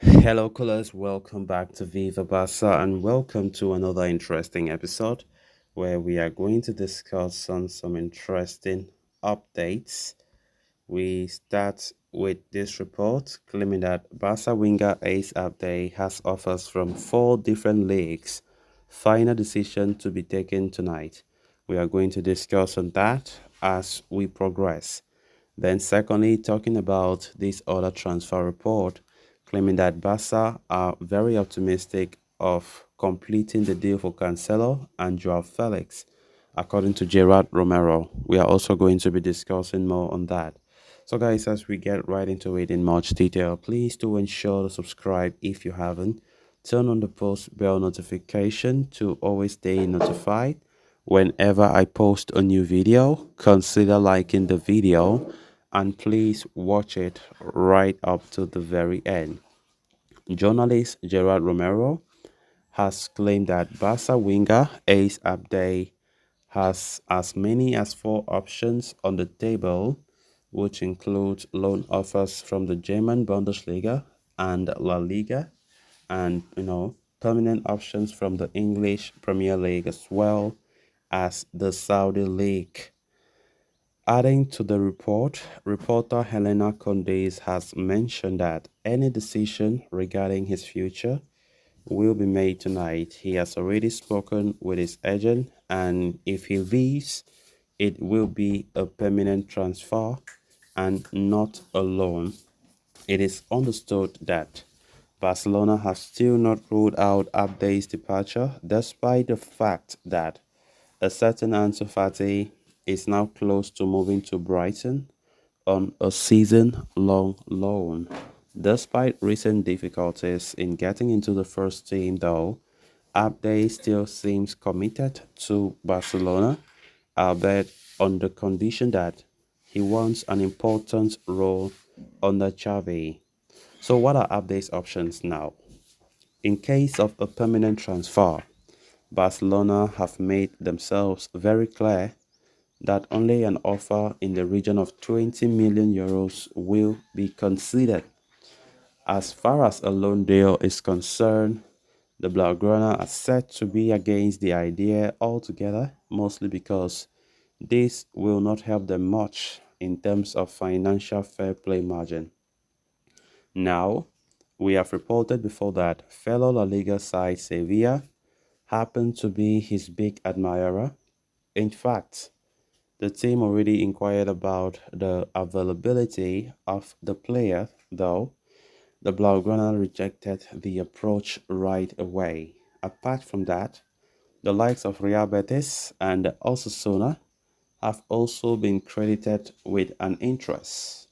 Hello, callers. Welcome back to Viva Barca and welcome to another interesting episode where we are going to discuss on some interesting updates. We start with this report claiming that Barca winger Ace Abday has offers from four different leagues. Final decision to be taken tonight. We are going to discuss on that as we progress. Then, secondly, talking about this other transfer report, claiming that Barca are very optimistic of completing the deal for Cancelo and Joao Felix, according to Gerard Romero. We are also going to be discussing more on that. So, guys, as we get right into it in much detail, please do ensure to subscribe if you haven't. Turn on the post bell notification to always stay notified whenever I post a new video. Consider liking the video and please watch it right up to the very end. Journalist Gerard Romero has claimed that Barca winger Ace Abday has as many as four options on the table, which include loan offers from the German Bundesliga and La Liga, and permanent options from the English Premier League as well as the Saudi League. Adding to the report, reporter Helena Condes has mentioned that any decision regarding his future will be made tonight. He has already spoken with his agent, and if he leaves, it will be a permanent transfer and not a loan. It is understood that Barcelona has still not ruled out Abde's departure, despite the fact that a certain Ansu Fati is now close to moving to Brighton on a season-long loan. Despite recent difficulties in getting into the first team, though, Abde still seems committed to Barcelona, albeit on the condition that he wants an important role under Xavi. So, what are Abde's options now? In case of a permanent transfer, Barcelona have made themselves very clear that only an offer in the region of 20 million euros will be considered. As far as a loan deal is concerned, the Blaugrana are said to be against the idea altogether, mostly because this will not help them much in terms of financial fair play margin. Now, we have reported before that fellow La Liga side Sevilla happened to be his big admirer. In fact, the team already inquired about the availability of the player, though the Blaugrana rejected the approach right away. Apart from that, the likes of Real Betis and Osasuna have also been credited with an interest.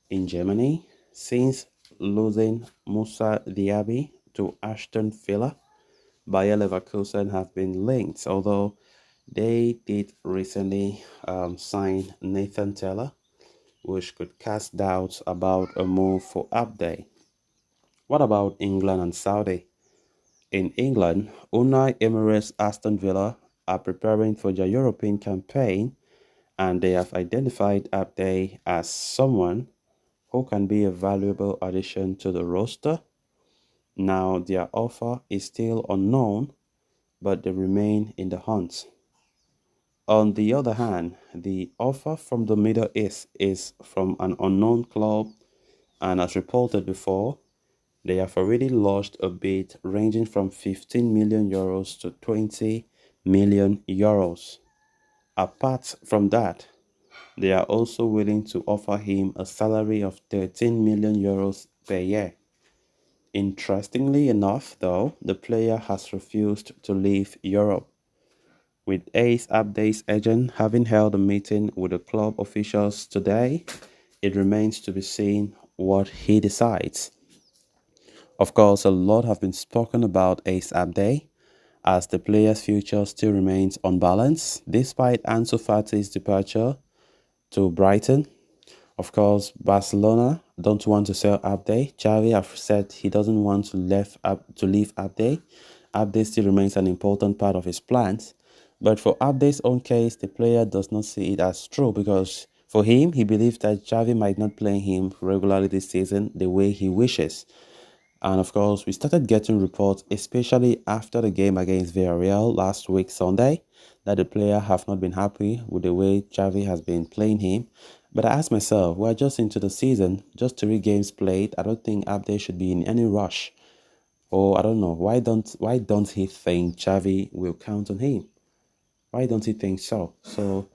In Germany, since losing Musa Diaby to Aston Villa, Bayer Leverkusen have been linked, although they did recently sign Nathan Teller, which could cast doubts about a move for Abde. What about England and Saudi? In England, Unai Emery's Aston Villa are preparing for their European campaign, and they have identified Abde as someone who can be a valuable addition to the roster. Now, their offer is still unknown, but they remain in the hunt. On the other hand, the offer from the Middle East is from an unknown club, and as reported before, they have already lodged a bid ranging from 15 million euros to 20 million euros. Apart from that, they are also willing to offer him a salary of 13 million euros per year. Interestingly enough, though, the player has refused to leave Europe. With Ace Abde's agent having held a meeting with the club officials today, it remains to be seen what he decides. Of course, a lot have been spoken about Ace Abde, as the player's future still remains unbalanced despite Ansu Fati's departure to Brighton. Of course, Barcelona don't want to sell Abde. Xavi have said he doesn't want to leave Abde. Abde still remains an important part of his plans. But for Abde's own case, the player does not see it as true because for him, he believes that Xavi might not play him regularly this season the way he wishes. And of course, we started getting reports, especially after the game against Villarreal last week, Sunday, that the player have not been happy with the way Xavi has been playing him. But I asked myself, we're just into the season, just 3 games played. I don't think Abde should be in any rush. Or I don't know, why don't he think Xavi will count on him? Why don't he think so? So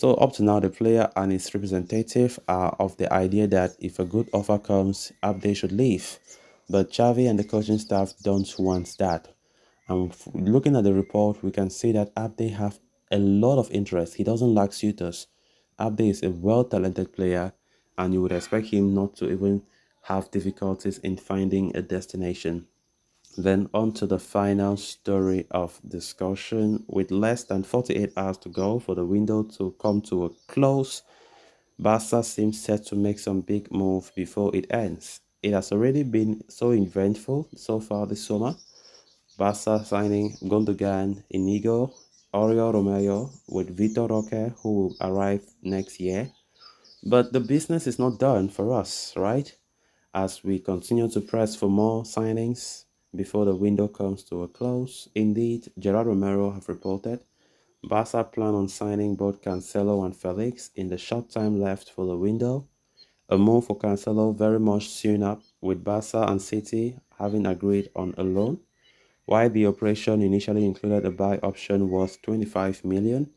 up to now, the player and his representative are of the idea that if a good offer comes, Abde should leave. But Xavi and the coaching staff don't want that. And looking at the report, we can see that Abde have a lot of interest. He doesn't lack suitors. Abde is a well-talented player, and you would expect him not to even have difficulties in finding a destination. Then on to the final story of discussion. With less than 48 hours to go for the window to come to a close, Barca seems set to make some big move before it ends. It has already been so eventful so far this summer. Barca signing Gundogan, Inigo, Oriol Romeo with Vitor Roque, who will arrive next year. But the business is not done for us, right? As we continue to press for more signings before the window comes to a close. Indeed, Gerard Romero have reported Barca plan on signing both Cancelo and Felix in the short time left for the window. A move for Cancelo very much soon up, with Barca and City having agreed on a loan. While the operation initially included a buy option worth 25 million,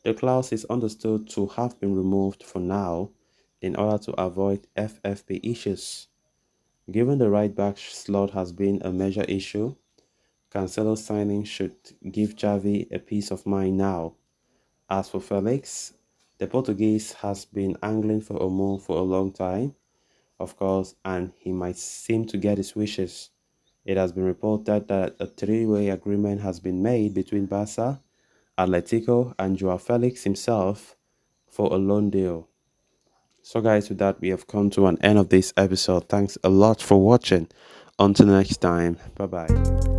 the clause is understood to have been removed for now in order to avoid FFP issues. Given the right back slot has been a major issue, Cancelo's signing should give Xavi a peace of mind now. As for Felix, the Portuguese has been angling for a move for a long time, of course, and he might seem to get his wishes. It has been reported that a three-way agreement has been made between Barca, Atletico, and Joao Felix himself for a loan deal. So guys, with that, we have come to an end of this episode. Thanks a lot for watching. Until next time, bye bye.